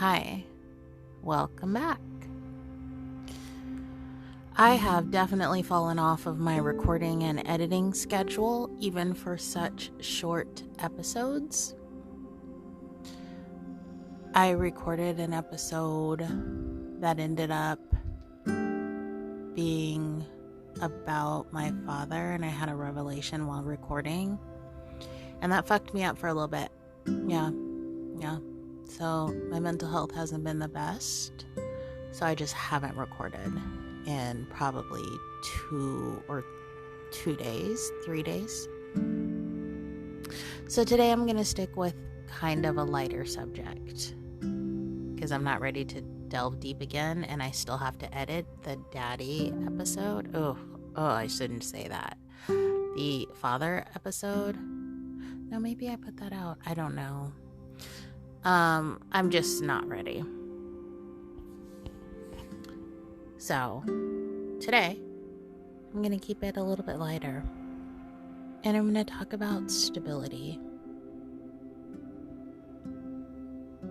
Hi, welcome back. I have definitely fallen off of my recording and editing schedule, even for such short episodes. I recorded an episode that ended up being about my father, and I had a revelation while recording, and that fucked me up for a little bit. Yeah. So my mental health hasn't been the best, so I just haven't recorded in probably 3 days. So today I'm going to stick with kind of a lighter subject because I'm not ready to delve deep again, and I still have to edit the daddy episode. Oh, I shouldn't say that. The father episode. No, maybe I put that out. I don't know. I'm just not ready. So, today, I'm going to keep it a little bit lighter. And I'm going to talk about stability.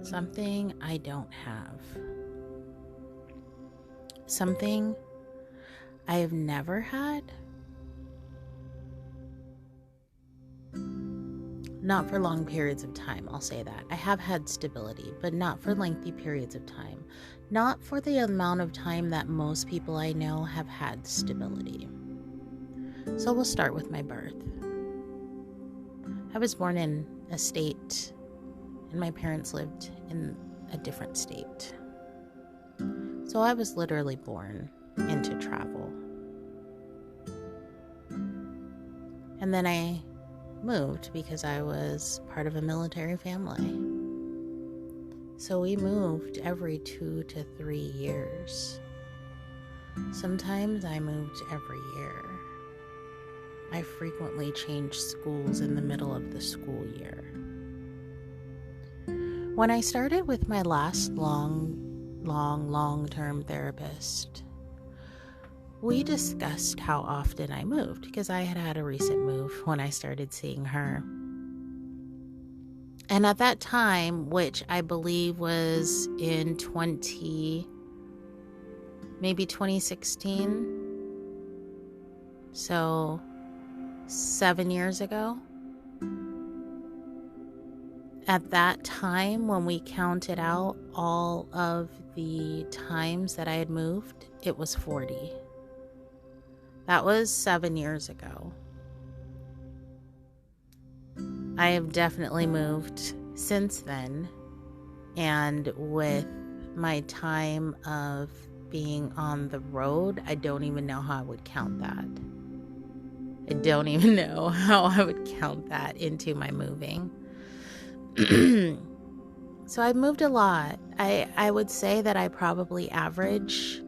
Something I don't have. Something I have never had. Not for long periods of time, I'll say that. I have had stability, but not for lengthy periods of time. Not for the amount of time that most people I know have had stability. So we'll start with my birth. I was born in a state, and my parents lived in a different state. So I was literally born into travel. And then I moved because I was part of a military family. So we moved every 2 to 3 years. Sometimes I moved every year. I frequently changed schools in the middle of the school year. When I started with my last long-term therapist, we discussed how often I moved because I had had a recent move when I started seeing her. And at that time, which I believe was in 2016, so 7 years ago, at that time when we counted out all of the times that I had moved, it was 40. That was 7 years ago. I have definitely moved since then, and with my time of being on the road, I don't even know how I would count that. I don't even know how I would count that into my moving. So I've moved a lot. I would say that I probably average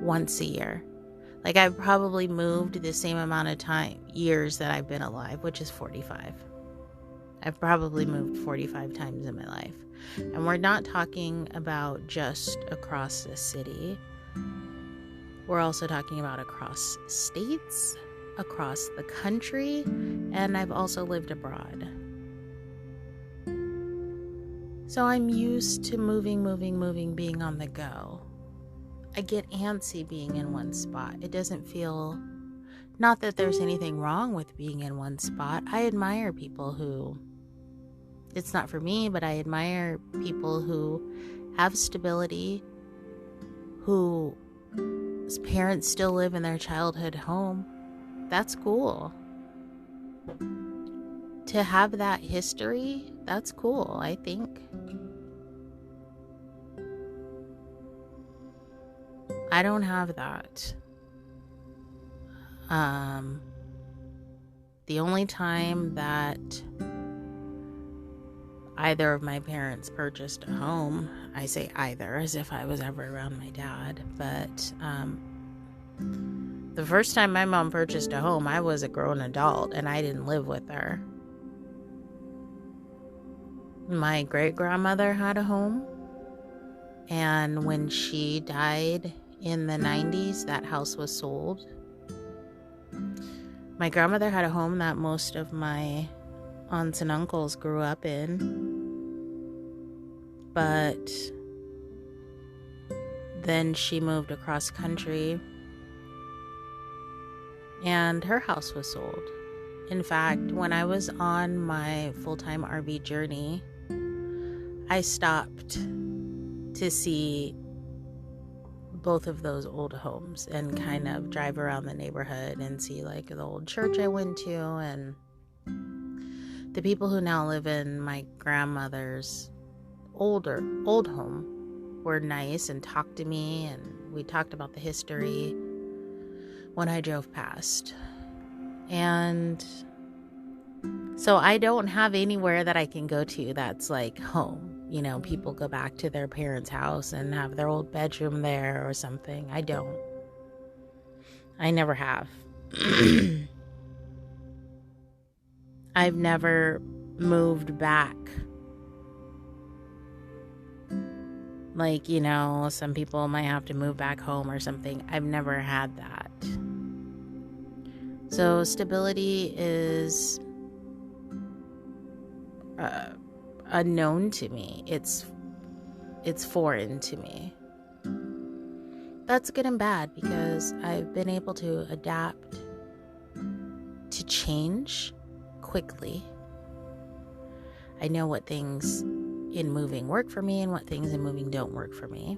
once a year. Like, I've probably moved the same amount of years that I've been alive, which is 45. I've probably moved 45 times in my life. And we're not talking about just across the city. We're also talking about across states, across the country, and I've also lived abroad. So I'm used to moving, being on the go. I get antsy being in one spot. It doesn't feel, not that there's anything wrong with being in one spot. I admire people who, it's not for me, but I admire people who have stability, whose parents still live in their childhood home. That's cool. To have that history, that's cool, I think. I don't have that. The only time that either of my parents purchased a home, I say either as if I was ever around my dad, but the first time my mom purchased a home, I was a grown adult and I didn't live with her. My great-grandmother had a home, and when she died in the 90s, that house was sold. My grandmother had a home that most of my aunts and uncles grew up in. But then she moved across country and her house was sold. In fact, when I was on my full-time RV journey, I stopped to see both of those old homes and kind of drive around the neighborhood and see like the old church I went to, and the people who now live in my grandmother's old home were nice and talked to me, and we talked about the history when I drove past. And so I don't have anywhere that I can go to that's like home. You know, people go back to their parents' house and have their old bedroom there or something. I don't. I never have. I've never moved back. Like, you know, some people might have to move back home or something. I've never had that. So stability is unknown to me. It's foreign to me. That's good and bad because I've been able to adapt to change quickly. I know what things in moving work for me and what things in moving don't work for me.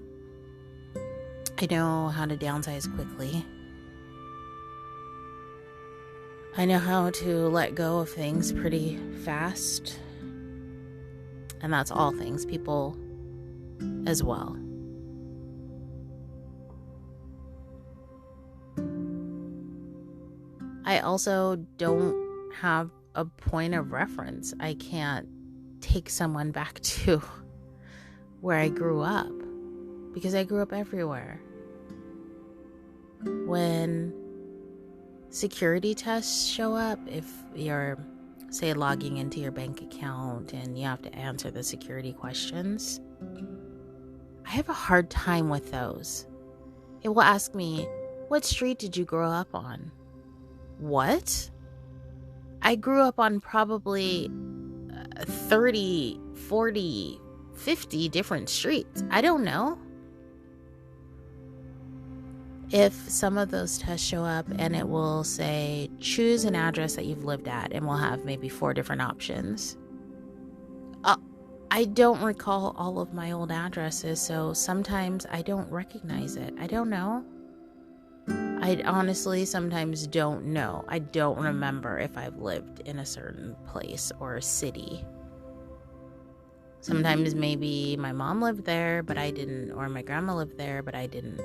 I know how to downsize quickly. I know how to let go of things pretty fast. And that's all things, people as well. I also don't have a point of reference. I can't take someone back to where I grew up because I grew up everywhere. When security tests show up, if you're, say, logging into your bank account and you have to answer the security questions, I have a hard time with those. It will ask me, what street did you grow up on? What? I grew up on probably 30, 40, 50 different streets. I don't know. If some of those tests show up and it will say, choose an address that you've lived at, and we'll have maybe 4 different options. I don't recall all of my old addresses, so sometimes I don't recognize it. I don't know. I honestly sometimes don't know. I don't remember if I've lived in a certain place or a city. Sometimes maybe my mom lived there, but I didn't, or my grandma lived there, but I didn't.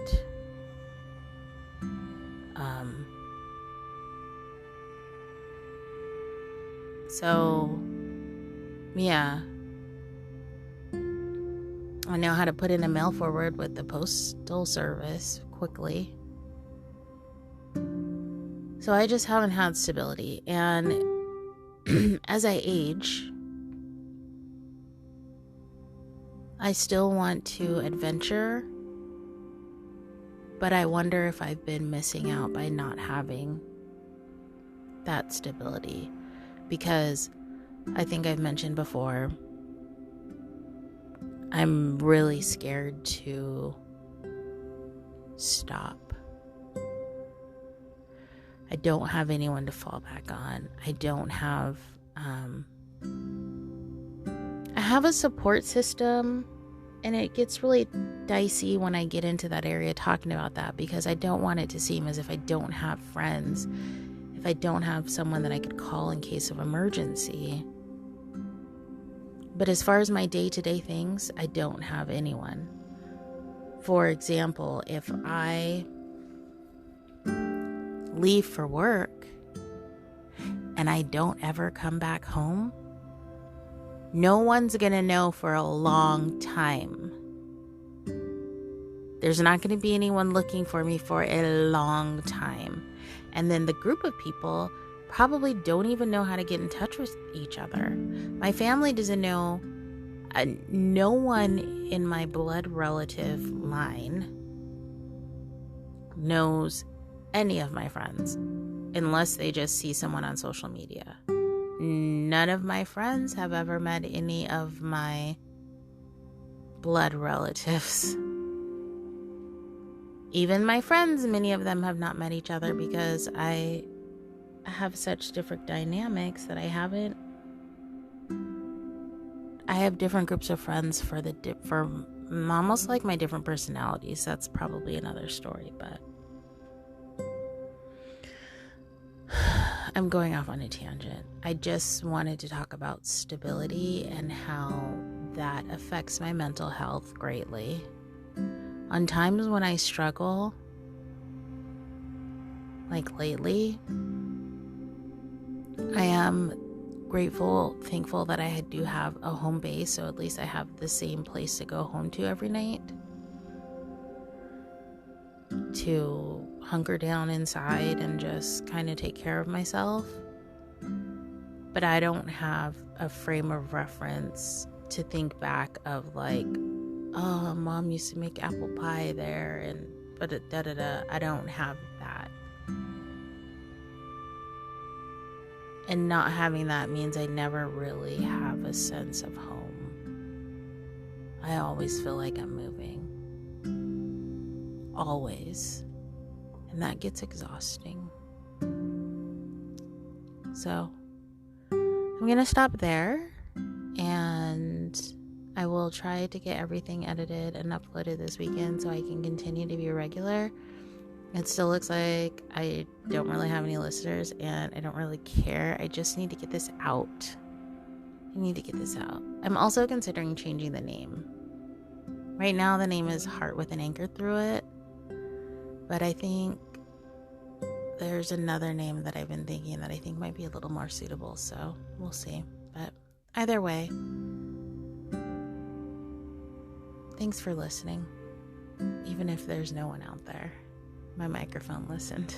So, yeah. I know how to put in a mail forward with the postal service quickly. So I just haven't had stability. And as I age, I still want to adventure, but I wonder if I've been missing out by not having that stability. Because I think I've mentioned before, I'm really scared to stop. I don't have anyone to fall back on. I don't have, I have a support system, and it gets really dicey when I get into that area talking about that, because I don't want it to seem as if I don't have friends, if I don't have someone that I could call in case of emergency. But as far as my day-to-day things, I don't have anyone. For example, if I leave for work and I don't ever come back home, no one's gonna know for a long time. There's not gonna be anyone looking for me for a long time. And then the group of people probably don't even know how to get in touch with each other. My family doesn't know. No one in my blood relative line knows any of my friends unless they just see someone on social media. None of my friends have ever met any of my blood relatives. Even my friends, many of them have not met each other because I have such different dynamics that I have different groups of friends for almost like my different personalities. That's probably another story, but I'm going off on a tangent. I just wanted to talk about stability and how that affects my mental health greatly. On times when I struggle, like lately, I am thankful that I do have a home base, so at least I have the same place to go home to every night, to hunker down inside and just kind of take care of myself. But I don't have a frame of reference to think back of like, oh, mom used to make apple pie there and I don't have that. And not having that means I never really have a sense of home. I always feel like I'm moving. Always. And that gets exhausting. So, I'm going to stop there. And I will try to get everything edited and uploaded this weekend so I can continue to be regular. It still looks like I don't really have any listeners and I don't really care. I just need to get this out. I'm also considering changing the name. Right now the name is Heart with an Anchor Through It. But I think there's another name that I've been thinking that I think might be a little more suitable. So we'll see. But either way, thanks for listening. Even if there's no one out there. My microphone listened.